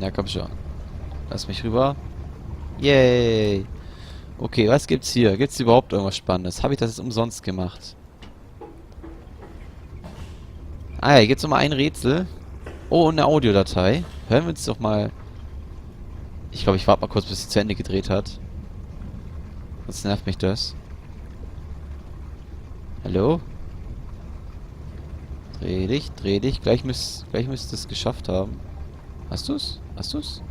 Ja, komm schon. Lass mich rüber. Yay. Okay, was gibt's hier? Gibt's überhaupt irgendwas Spannendes? Habe ich das jetzt umsonst gemacht? Ah ja, hier gibt's nochmal ein Rätsel. Oh, und eine Audiodatei. Hören wir uns doch mal... Ich glaube, ich warte mal kurz, bis sie zu Ende gedreht hat. Sonst nervt mich das. Hallo? Dreh dich, dreh dich. Gleich müsst es geschafft haben. Hast du's? Hast du's?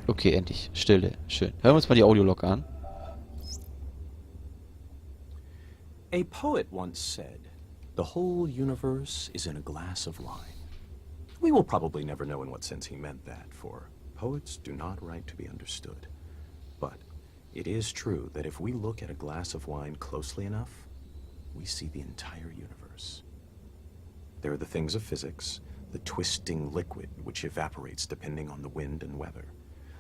Okay, endlich. Stille. Schön. Hören wir uns mal die Audiolog an. A poet once said, "The whole universe is in a glass of wine." We will probably never know in what sense he meant that, for poets do not write to be understood. But it is true that if we look at a glass of wine closely enough, we see the entire universe. There are the things of physics, the twisting liquid which evaporates depending on the wind and weather,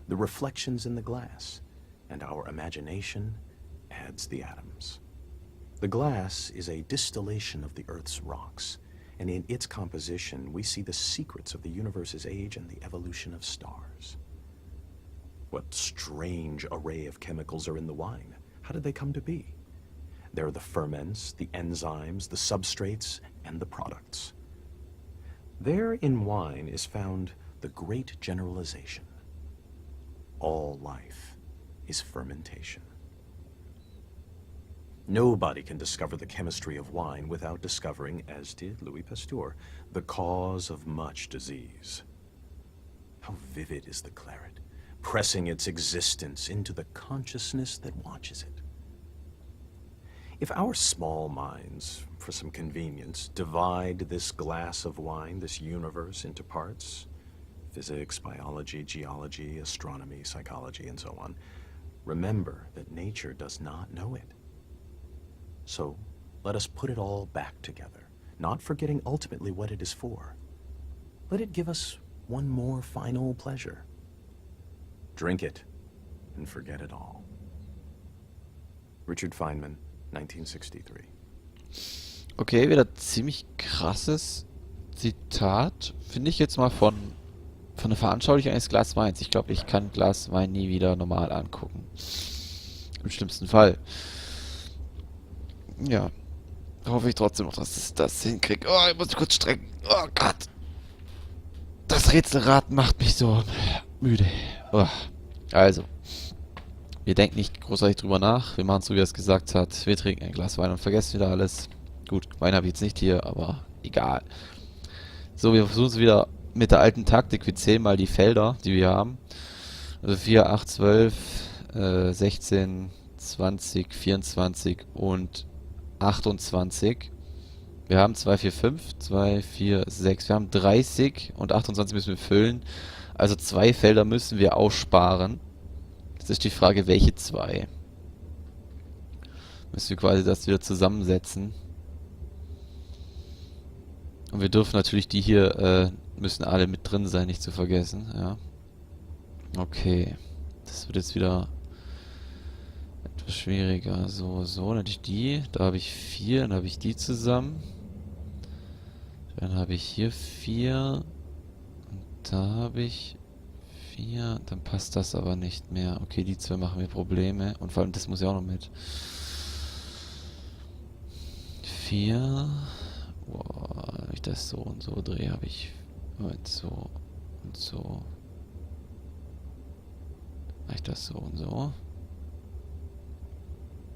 the reflections in the glass, and our imagination adds the atoms. The glass is a distillation of the Earth's rocks, and in its composition we see the secrets of the universe's age and the evolution of stars. What strange array of chemicals are in the wine? How did they come to be? There are the ferments, the enzymes, the substrates, and the products. There in wine is found the great generalization. All life is fermentation. Nobody can discover the chemistry of wine without discovering, as did Louis Pasteur, the cause of much disease. How vivid is the claret, pressing its existence into the consciousness that watches it. If our small minds, for some convenience, divide this glass of wine, this universe, into parts, physics, biology, geology, astronomy, psychology, and so on, remember that nature does not know it. So, let us put it all back together, not forgetting ultimately what it is for. Let it give us one more final pleasure. Drink it and forget it all. Richard Feynman, 1963. Okay, wieder ziemlich krasses Zitat. Finde ich jetzt mal von der Veranschaulichung eines Glas Weins. Ich glaube, ich kann Glas Wein nie wieder normal angucken. Im schlimmsten Fall. Ja. Hoffe ich trotzdem noch, dass ich das hinkriege. Oh, ich muss mich kurz strecken. Oh Gott. Das Rätselraten macht mich so müde. Oh. Also. Wir denken nicht großartig drüber nach. Wir machen so, wie er es gesagt hat. Wir trinken ein Glas Wein und vergessen wieder alles. Gut, Wein habe ich jetzt nicht hier, aber egal. So, wir versuchen es wieder mit der alten Taktik. Wir zählen mal die Felder, die wir haben. Also 4, 8, 12, 16, 20, 24 und 28. Wir haben 2, 4, 5, 2, 4, 6. Wir haben 30 und 28 müssen wir füllen. Also 2 Felder müssen wir aussparen. Jetzt ist die Frage, welche 2? Müssen wir quasi das wieder zusammensetzen. Und wir dürfen natürlich die hier, müssen alle mit drin sein, nicht zu vergessen. Ja. Okay. Das wird jetzt wieder etwas schwieriger. So, so, natürlich die. Da habe ich 4, dann habe ich die zusammen. Dann habe ich hier 4. Und da habe ich 4. Dann passt das aber nicht mehr. Okay, die 2 machen mir Probleme. Und vor allem, das muss ja auch noch mit. 4. Boah, wenn ich das so und so drehe, habe ich Moment, so und so. Mache ich das so und so.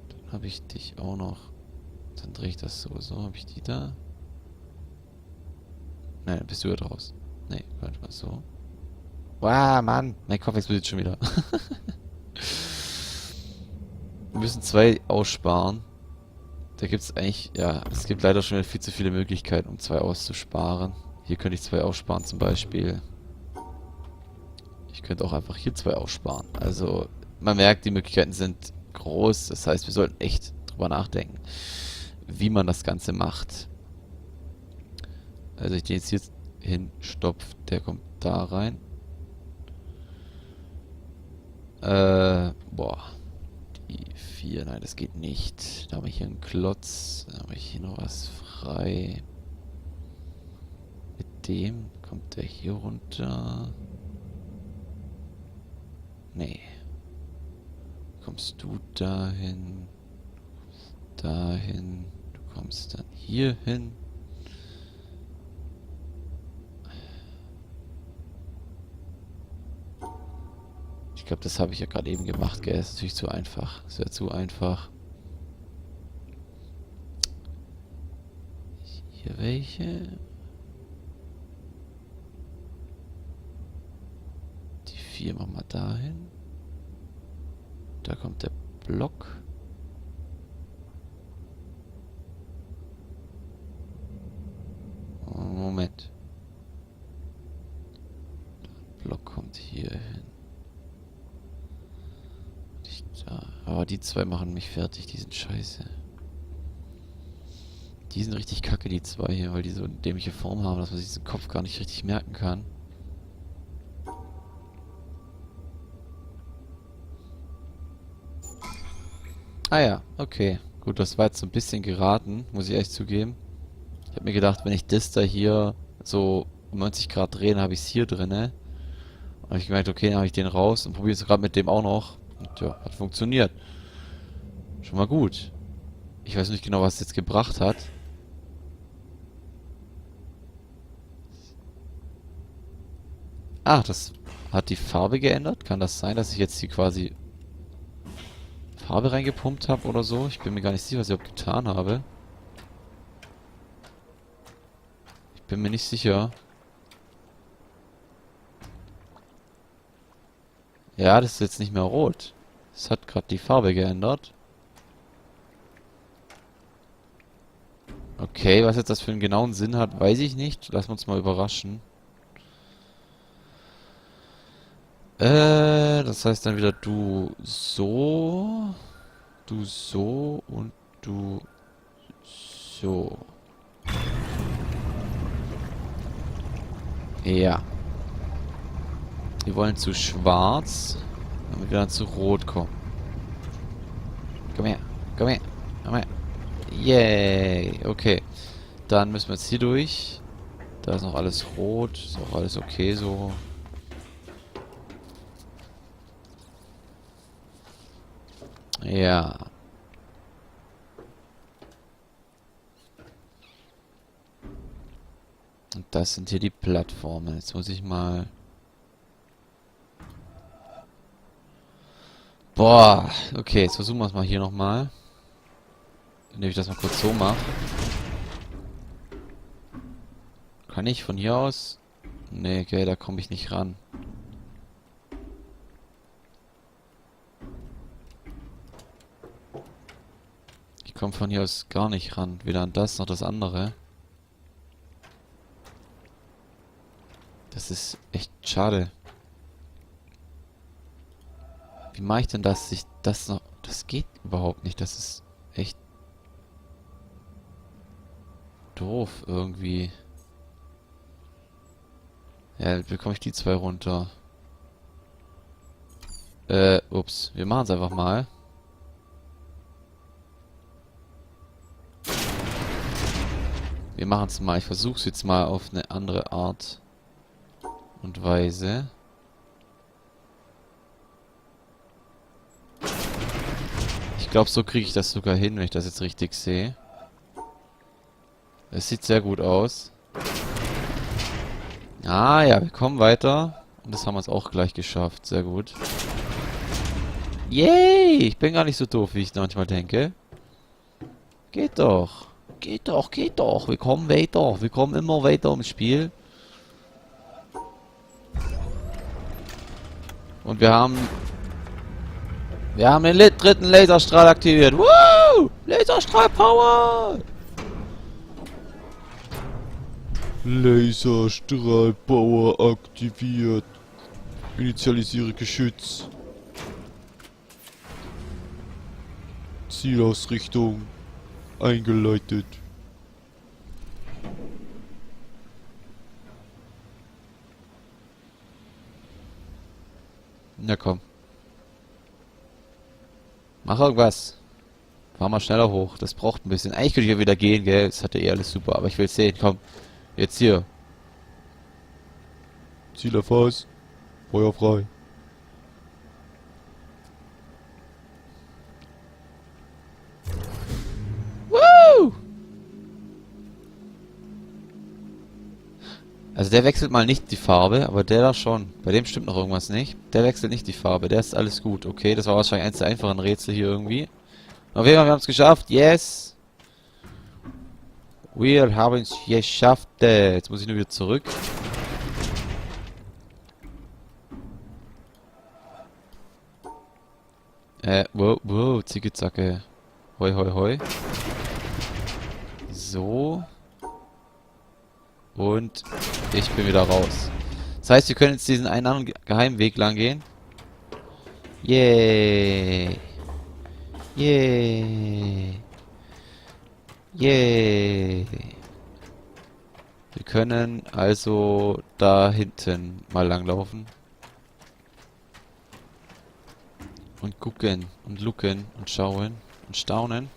Dann habe ich dich auch noch. Dann drehe ich das so. So habe ich die da. Nein, dann bist du ja draus. Nee, warte mal so. Wow, Mann. Mein Kopf explodiert schon wieder. Wir müssen 2 aussparen. Da gibt es eigentlich, ja, es gibt leider schon viel zu viele Möglichkeiten, um 2 auszusparen. Hier könnte ich 2 aussparen zum Beispiel. Ich könnte auch einfach hier 2 aussparen. Also, man merkt, die Möglichkeiten sind groß. Das heißt, wir sollten echt drüber nachdenken, wie man das Ganze macht. Also, ich den jetzt hier hinstopfe, der kommt da rein. Boah. Die 4, nein, das geht nicht. Da habe ich hier einen Klotz. Da habe ich hier noch was frei. Mit dem kommt der hier runter. Nee. Kommst du dahin? Dahin. Du kommst dann hier hin. Ich glaube, das habe ich ja gerade eben gemacht, gell? Das ist natürlich zu einfach. Das wäre zu einfach. Hier welche? Die 4 machen wir dahin. Da kommt der Block. Moment. Der Block kommt hier hin. Da. Aber die 2 machen mich fertig, die sind scheiße. Die sind richtig kacke, die 2 hier, weil die so eine dämliche Form haben, dass man sich diesen Kopf gar nicht richtig merken kann. Ah ja, okay. Gut, das war jetzt so ein bisschen geraten, muss ich echt zugeben. Ich habe mir gedacht, wenn ich das da hier so um 90 Grad drehe, dann habe ich es hier drinne. Und habe ich gemerkt, okay, dann habe ich den raus und probiere es gerade mit dem auch noch. Und ja, hat funktioniert. Schon mal gut. Ich weiß nicht genau, was es jetzt gebracht hat. Ah, das hat die Farbe geändert. Kann das sein, dass ich jetzt hier quasi Farbe reingepumpt habe oder so? Ich bin mir gar nicht sicher, was ich überhaupt getan habe. Ich bin mir nicht sicher. Ja, das ist jetzt nicht mehr rot. Das hat gerade die Farbe geändert. Okay, was jetzt das für einen genauen Sinn hat, weiß ich nicht. Lassen wir uns mal überraschen. Das heißt dann wieder du so und du so. Ja. Wir wollen zu schwarz, damit wir dann zu rot kommen. Komm her, komm her, komm her. Yay, okay. Dann müssen wir jetzt hier durch. Da ist noch alles rot, ist auch alles okay so. Ja. Und das sind hier die Plattformen. Jetzt muss ich mal... Boah, okay, jetzt versuchen wir es mal hier nochmal. Indem ich das mal kurz so mache. Kann ich von hier aus? Nee, okay, da komme ich nicht ran. Ich komme von hier aus gar nicht ran. Weder an das noch das andere. Das ist echt schade. Wie mache ich denn das? Das noch... Das geht überhaupt nicht. Das ist echt... doof irgendwie. Ja, bekomme ich die 2 runter. Ups. Wir machen es einfach mal. Wir machen es mal. Ich versuche es jetzt mal auf eine andere Art und Weise. Ich glaube, so kriege ich das sogar hin, wenn ich das jetzt richtig sehe. Es sieht sehr gut aus. Ah ja, wir kommen weiter. Und das haben wir jetzt auch gleich geschafft. Sehr gut. Yay! Ich bin gar nicht so doof, wie ich manchmal denke. Geht doch. Geht doch, geht doch. Wir kommen weiter. Wir kommen immer weiter im Spiel. Und wir haben den dritten Laserstrahl aktiviert. Woo! Laserstrahl-Power! Laserstrahl-Power aktiviert. Initialisiere Geschütz. Zielausrichtung eingeleitet. Na komm. Mach irgendwas. Fahr mal schneller hoch. Das braucht ein bisschen. Eigentlich könnte ich ja wieder gehen, gell? Das hatte eh alles super. Aber ich will sehen. Komm. Jetzt hier. Ziel erfasst. Feuer frei. Woo! Also der wechselt mal nicht die Farbe, aber der da schon. Bei dem stimmt noch irgendwas nicht. Der wechselt nicht die Farbe, der ist alles gut. Okay, das war wahrscheinlich eins der einfachen Rätsel hier irgendwie. Auf jeden Fall, wir haben es geschafft. Yes! Wir haben es geschafft. Jetzt muss ich nur wieder zurück. Wow, Zicke-Zacke. Hoi, hoi, hoi. So. Und ich bin wieder raus. Das heißt, wir können jetzt diesen einen anderen Geheimweg lang gehen. Yay. Yay. Yay. Wir können also da hinten mal langlaufen. Und gucken und looken und schauen und staunen.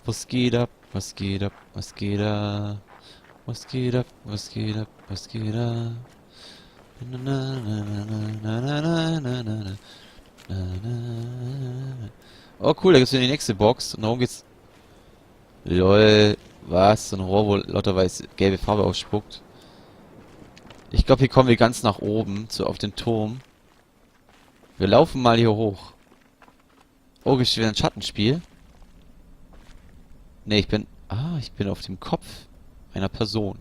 Was geht ab? Was geht ab? Was geht ab? Was geht ab? Was geht ab? Was geht ab? Na, na, na, na, na, na, na, na, na, na. Oh cool, da gibt's wieder die nächste Box. Und darum geht's. Lol, was? So ein Rohr, wo lauterweise gelbe Farbe ausspuckt. Ich glaube, hier kommen wir ganz nach oben, so auf den Turm. Wir laufen mal hier hoch. Oh, gibt's wieder ein Schattenspiel? Ne, ich bin auf dem Kopf einer Person,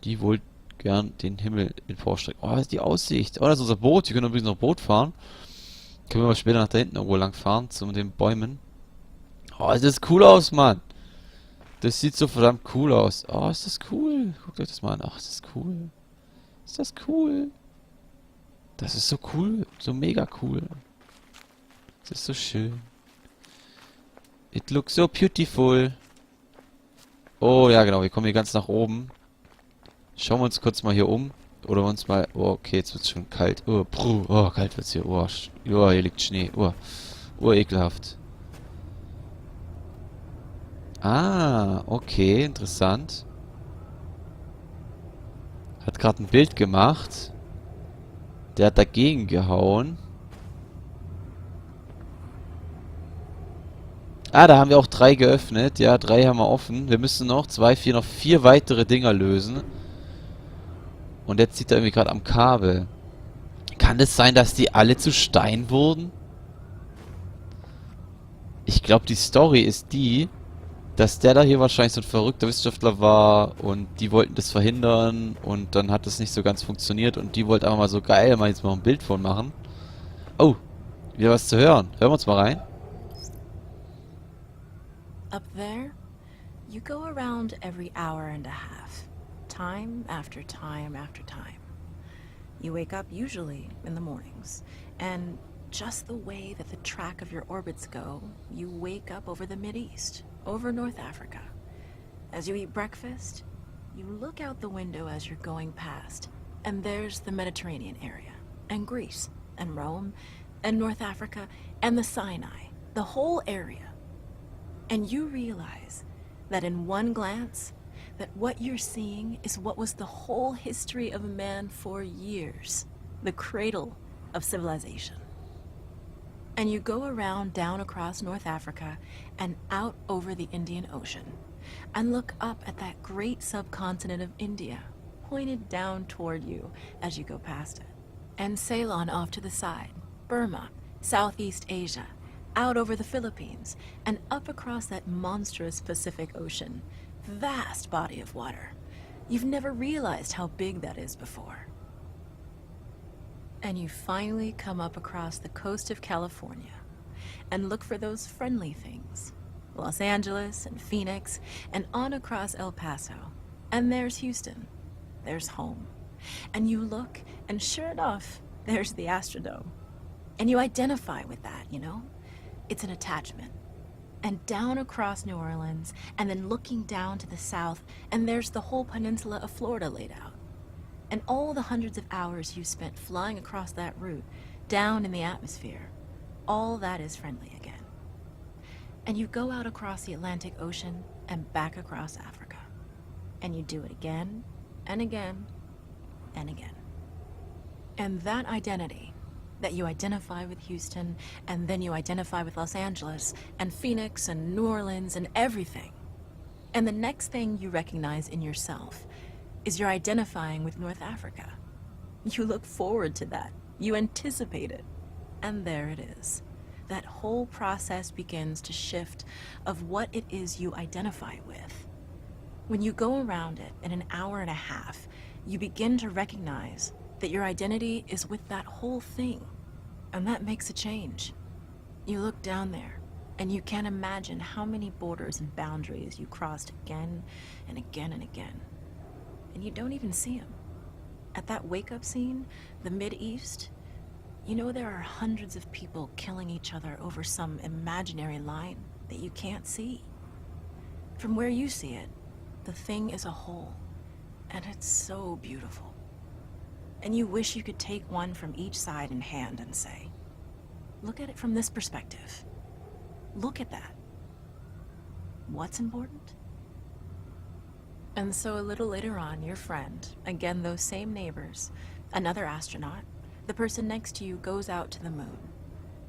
die wohl gern den Himmel in vorstreckt. Oh, ist die Aussicht. Oh, das ist unser Boot. Wir können übrigens noch Boot fahren. Können wir mal später nach da hinten irgendwo lang fahren, zu den Bäumen. Oh, das sieht cool aus, Mann. Das sieht so verdammt cool aus. Oh, ist das cool. Guckt euch das mal an. Ach, ist das cool. Ist das cool. Das ist so cool. So mega cool. Das ist so schön. It looks so beautiful. Oh, ja genau. Wir kommen hier ganz nach oben. Schauen wir uns kurz mal hier um. Oder uns mal... Oh, okay, jetzt wird es schon kalt. Oh, kalt wird's hier. Oh, hier liegt Schnee. Oh, ekelhaft. Ah, okay, interessant. Hat gerade ein Bild gemacht. Der hat dagegen gehauen. Ah, da haben wir auch 3 geöffnet. Ja, 3 haben wir offen. Wir müssen noch 2, 4, noch 4 weitere Dinger lösen. Und jetzt zieht er irgendwie gerade am Kabel. Kann es sein, dass die alle zu Stein wurden? Ich glaube, die Story ist die, dass der da hier wahrscheinlich so ein verrückter Wissenschaftler war und die wollten das verhindern und dann hat das nicht so ganz funktioniert und die wollten einfach mal so geil mal jetzt mal ein Bild von machen. Oh, wieder was zu hören. Hören wir uns mal rein. Up there, you go around every hour and a half, time after time after time. You wake up usually in the mornings, and just the way that the track of your orbits go, you wake up over the Mideast, over North Africa. As you eat breakfast, you look out the window as you're going past, and there's the Mediterranean area, and Greece, and Rome, and North Africa, and the Sinai, the whole area. And you realize that in one glance, that what you're seeing is what was the whole history of man for years, the cradle of civilization. And you go around down across North Africa and out over the Indian Ocean and look up at that great subcontinent of India pointed down toward you as you go past it. And sail on off to the side, Burma, Southeast Asia, out over the Philippines, and up across that monstrous Pacific Ocean. Vast body of water. You've never realized how big that is before. And you finally come up across the coast of California and look for those friendly things. Los Angeles and Phoenix and on across El Paso. And there's Houston. There's home. And you look, and sure enough, there's the Astrodome. And you identify with that, you know? It's an attachment. And down across New Orleans, and then looking down to the south, and there's the whole peninsula of Florida laid out. And all the hundreds of hours you spent flying across that route, down in the atmosphere, all that is friendly again. And you go out across the Atlantic Ocean and back across Africa. And you do it again and again and again. And that identity, that you identify with Houston, and then you identify with Los Angeles, and Phoenix, and New Orleans, and everything. And the next thing you recognize in yourself is you're identifying with North Africa. You look forward to that. You anticipate it. And there it is. That whole process begins to shift of what it is you identify with. When you go around it in an hour and a half, you begin to recognize that your identity is with that whole thing. And that makes a change. You look down there, and you can't imagine how many borders and boundaries you crossed again and again and again. And you don't even see them. At that wake-up scene, the Mid-East, you know there are hundreds of people killing each other over some imaginary line that you can't see. From where you see it, the thing is a whole, and it's so beautiful. And you wish you could take one from each side in hand and say, look at it from this perspective. Look at that. What's important? And so a little later on, your friend, again those same neighbors, another astronaut, the person next to you goes out to the moon.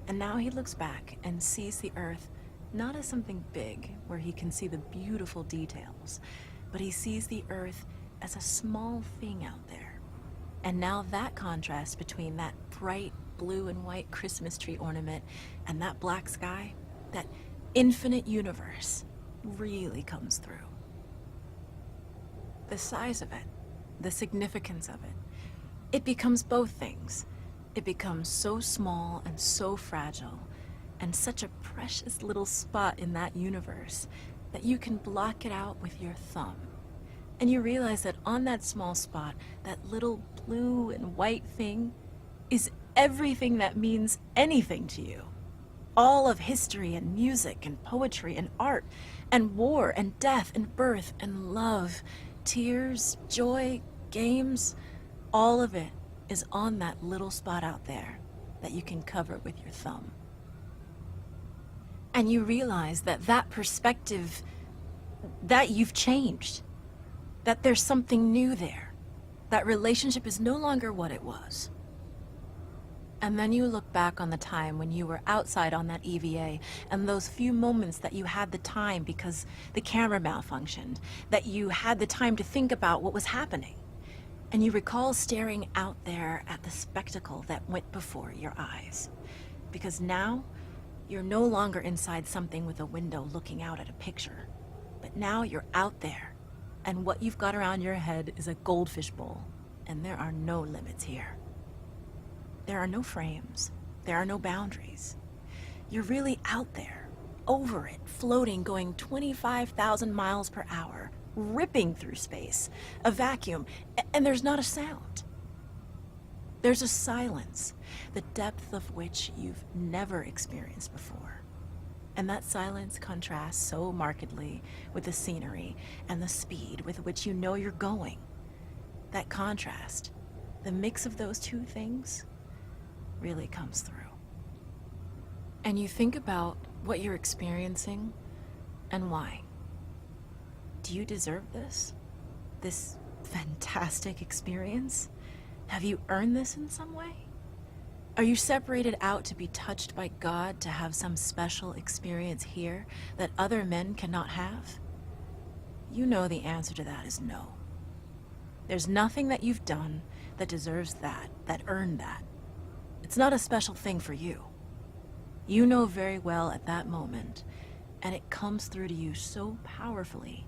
And now he looks back and sees the Earth not as something big where he can see the beautiful details, but he sees the Earth as a small thing out there. And now that contrast between that bright blue and white Christmas tree ornament and that black sky, that infinite universe, really comes through. The size of it, the significance of it, it becomes both things. It becomes so small and so fragile, and such a precious little spot in that universe that you can block it out with your thumb. And you realize that on that small spot, that little blue and white thing is everything that means anything to you. All of history and music and poetry and art and war and death and birth and love, tears, joy, games, all of it is on that little spot out there that you can cover with your thumb. And you realize that that perspective, that you've changed, that there's something new there. That relationship is no longer what it was. And then you look back on the time when you were outside on that EVA and those few moments that you had the time because the camera malfunctioned, that you had the time to think about what was happening. And you recall staring out there at the spectacle that went before your eyes. Because now, you're no longer inside something with a window looking out at a picture. But now you're out there, and what you've got around your head is a goldfish bowl, and there are no limits here. There are no frames. There are no boundaries. You're really out there, over it, floating, going 25,000 miles per hour, ripping through space, a vacuum, and there's not a sound. There's a silence, the depth of which you've never experienced before. And that silence contrasts so markedly with the scenery and the speed with which you know you're going. That contrast, the mix of those two things, really comes through. And you think about what you're experiencing and why. Do you deserve this? This fantastic experience? Have you earned this in some way? Are you separated out to be touched by God to have some special experience here that other men cannot have? You know the answer to that is no. There's nothing that you've done that deserves that earned that. It's not a special thing for you. You know very well at that moment, and it comes through to you so powerfully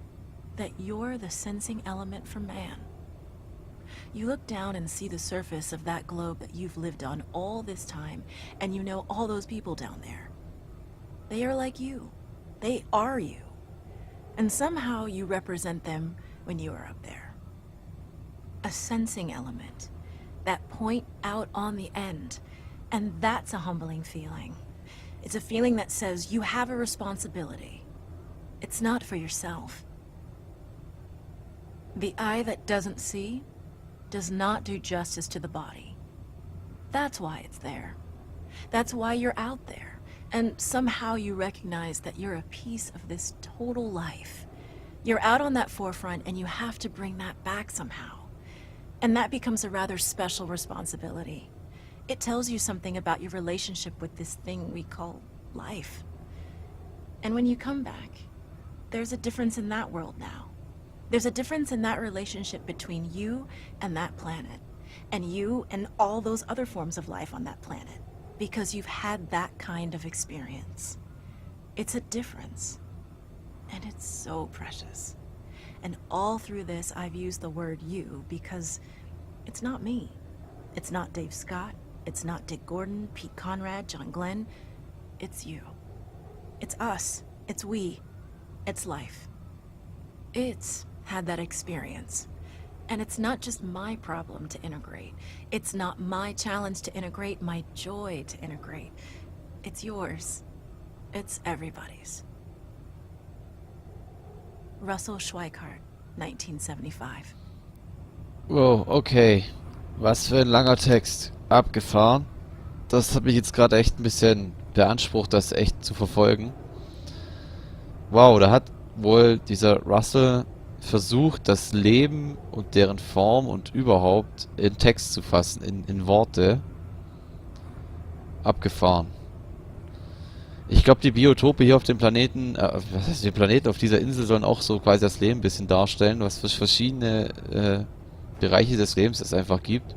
that you're the sensing element for man. You look down and see the surface of that globe that you've lived on all this time, and you know all those people down there. They are like you. They are you. And somehow you represent them when you are up there. A sensing element, that point out on the end, and that's a humbling feeling. It's a feeling that says you have a responsibility. It's not for yourself. The eye that doesn't see does not do justice to the body. That's why it's there. That's why you're out there. And somehow you recognize that you're a piece of this total life. You're out on that forefront and you have to bring that back somehow. And that becomes a rather special responsibility. It tells you something about your relationship with this thing we call life. And when you come back, there's a difference in that world now. There's a difference in that relationship between you and that planet, and you and all those other forms of life on that planet, because you've had that kind of experience. It's a difference, and it's so precious. And all through this, I've used the word you because it's not me. It's not Dave Scott. It's not Dick Gordon, Pete Conrad, John Glenn. It's you. It's us. It's we. It's life. It's had that experience. And it's not just my problem to integrate. It's not my challenge to integrate, my joy to integrate. It's yours. It's everybody's. Russell Schweikart, 1975. Wow, okay. Was für ein langer Text. Abgefahren. Das hat mich jetzt gerade echt ein bisschen beansprucht, das echt zu verfolgen. Wow, da hat wohl dieser Russell versucht, das Leben und deren Form und überhaupt in Text zu fassen, in Worte. Abgefahren. Ich glaube, die Biotope hier auf dem Planeten, was heißt, die Planeten auf dieser Insel sollen auch so quasi das Leben ein bisschen darstellen, was für verschiedene Bereiche des Lebens es einfach gibt.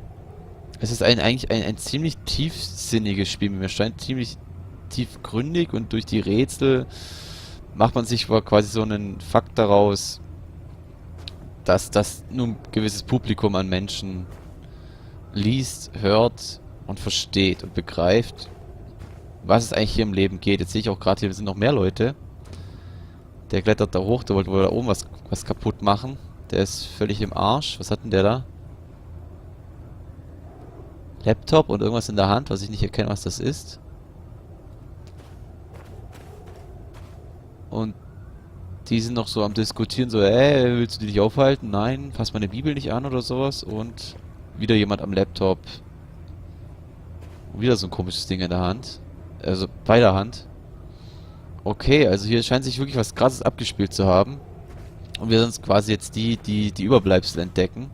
Es ist eigentlich ein ziemlich tiefsinniges Spiel, mir scheint ziemlich tiefgründig, und durch die Rätsel macht man sich quasi so einen Fakt daraus, dass das nur ein gewisses Publikum an Menschen liest, hört und versteht und begreift, was es eigentlich hier im Leben geht. Jetzt sehe ich auch gerade, hier sind noch mehr Leute. Der klettert da hoch, der wollte wohl da oben was kaputt machen. Der ist völlig im Arsch. Was hat denn der da? Laptop und irgendwas in der Hand, was ich nicht erkenne, was das ist. Und die sind noch so am Diskutieren, so, willst du dich nicht aufhalten? Nein, fass meine Bibel nicht an oder sowas. Und wieder jemand am Laptop. Und wieder so ein komisches Ding in der Hand. Also bei der Hand. Okay, also hier scheint sich wirklich was Krasses abgespielt zu haben. Und wir sind quasi jetzt die Überbleibsel entdecken.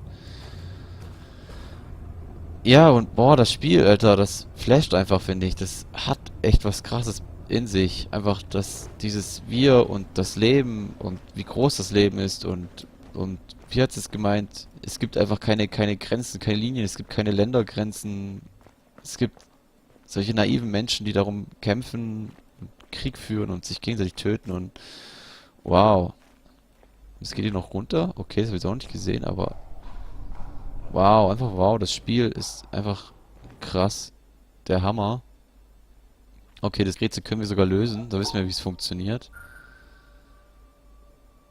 Ja, und boah, das Spiel, Alter, das flasht einfach, finde ich. Das hat echt was Krasses in sich. Einfach dieses Wir und das Leben und wie groß das Leben ist und wie hat es gemeint? Es gibt einfach keine Grenzen, keine Linien, es gibt keine Ländergrenzen. Es gibt solche naiven Menschen, die darum kämpfen, Krieg führen und sich gegenseitig töten und wow. Es geht hier noch runter? Okay, das habe ich auch nicht gesehen, aber wow, einfach wow, das Spiel ist einfach krass. Der Hammer. Okay, das Rätsel können wir sogar lösen. Da wissen wir, wie es funktioniert.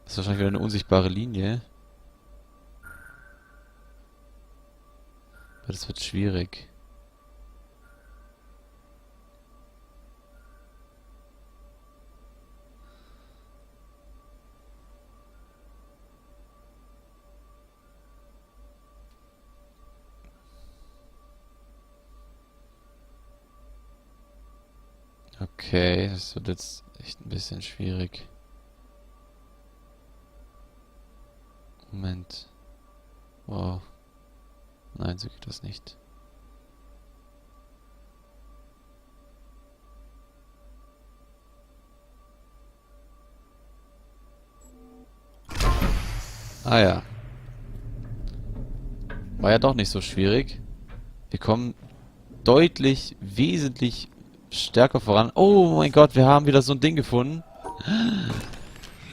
Das ist wahrscheinlich wieder eine unsichtbare Linie. Aber das wird schwierig. Okay, das wird jetzt echt ein bisschen schwierig. Moment. Wow. Nein, so geht das nicht. Ah ja. War ja doch nicht so schwierig. Wir kommen deutlich, wesentlich stärker voran. Oh mein Gott, wir haben wieder so ein Ding gefunden.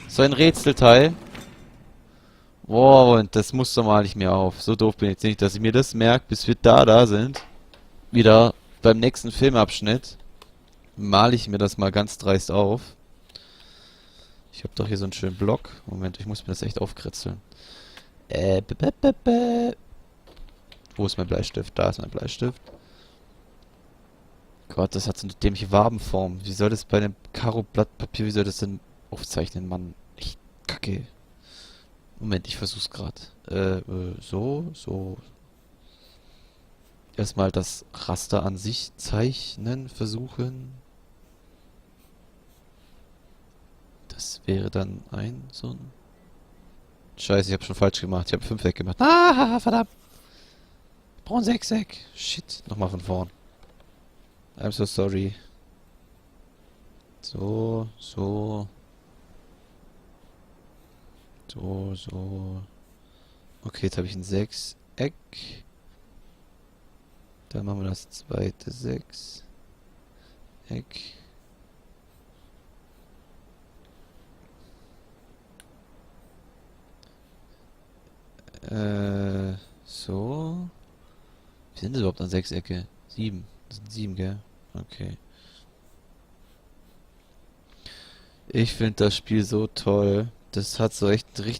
So ein Rätselteil. Wow, und das Muster male ich mir auf. So doof bin ich jetzt nicht, dass ich mir das merke, bis wir da sind. Wieder beim nächsten Filmabschnitt male ich mir das mal ganz dreist auf. Ich habe doch hier so einen schönen Block. Moment, ich muss mir das echt aufkritzeln. Wo ist mein Bleistift? Da ist mein Bleistift. Gott, das hat so eine dämliche Wabenform. Wie soll das bei einem Karo-Blatt Papier, wie soll das denn aufzeichnen, Mann? Ich kacke. Moment, ich versuch's gerade. So. Erstmal das Raster an sich zeichnen, versuchen. Das wäre dann so ein... Scheiße, ich habe schon falsch gemacht. Ich habe 5 weggemacht. Ah, verdammt. brauche ein Sechseck. Shit. Nochmal von vorn. I'm so sorry. So, so. So, so. Okay, jetzt habe ich ein Sechseck. Dann machen wir das zweite Sechseck. So. Wie sind das überhaupt an Sechsecke? 7. Das sind 7, gell? Okay. Ich finde das Spiel so toll. Das hat so echt einen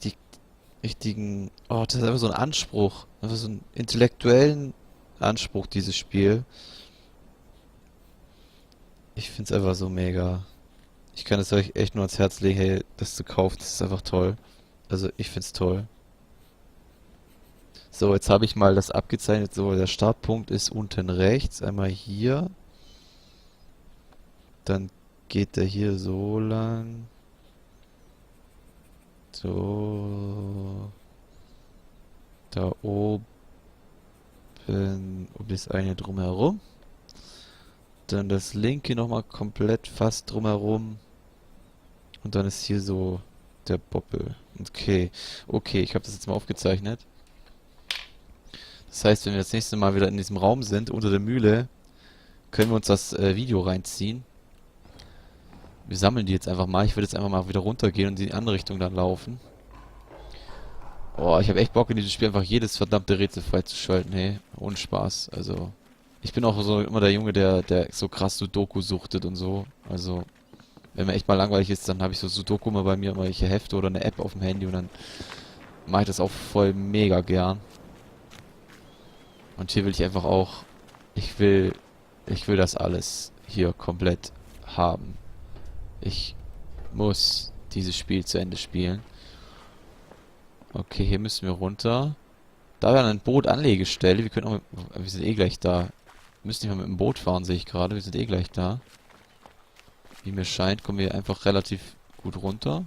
richtigen... Oh, das ist einfach so ein Anspruch. Einfach so einen intellektuellen Anspruch, dieses Spiel. Ich finde es einfach so mega. Ich kann es euch echt nur ans Herz legen, hey, das zu kaufen. Das ist einfach toll. Also, ich finde es toll. So, jetzt habe ich mal das abgezeichnet. So, der Startpunkt ist unten rechts. Einmal hier. Dann geht der hier so lang. So. Da oben um das eine drumherum. Dann das linke nochmal komplett fast drumherum. Und dann ist hier so der Boppel. Okay. Okay, ich habe das jetzt mal aufgezeichnet. Das heißt, wenn wir das nächste Mal wieder in diesem Raum sind, unter der Mühle, können wir uns das Video reinziehen. Wir sammeln die jetzt einfach mal. Ich würde jetzt einfach mal wieder runtergehen und in die andere Richtung dann laufen. Oh, ich habe echt Bock in diesem Spiel einfach jedes verdammte Rätsel freizuschalten, hey. Ohne Spaß. Also, ich bin auch so immer der Junge, der so krass Sudoku suchtet und so. Also, wenn mir echt mal langweilig ist, dann habe ich so Sudoku mal bei mir, immer welche Hefte oder eine App auf dem Handy und dann mache ich das auch voll mega gern. Und hier will ich einfach auch, ich will das alles hier komplett haben. Ich muss dieses Spiel zu Ende spielen. Okay, hier müssen wir runter. Da wäre ein Boot-Anlegestelle. Wir können auch wir sind eh gleich da. Wir müssen nicht mal mit dem Boot fahren, sehe ich gerade. Wir sind eh gleich da. Wie mir scheint, kommen wir einfach relativ gut runter.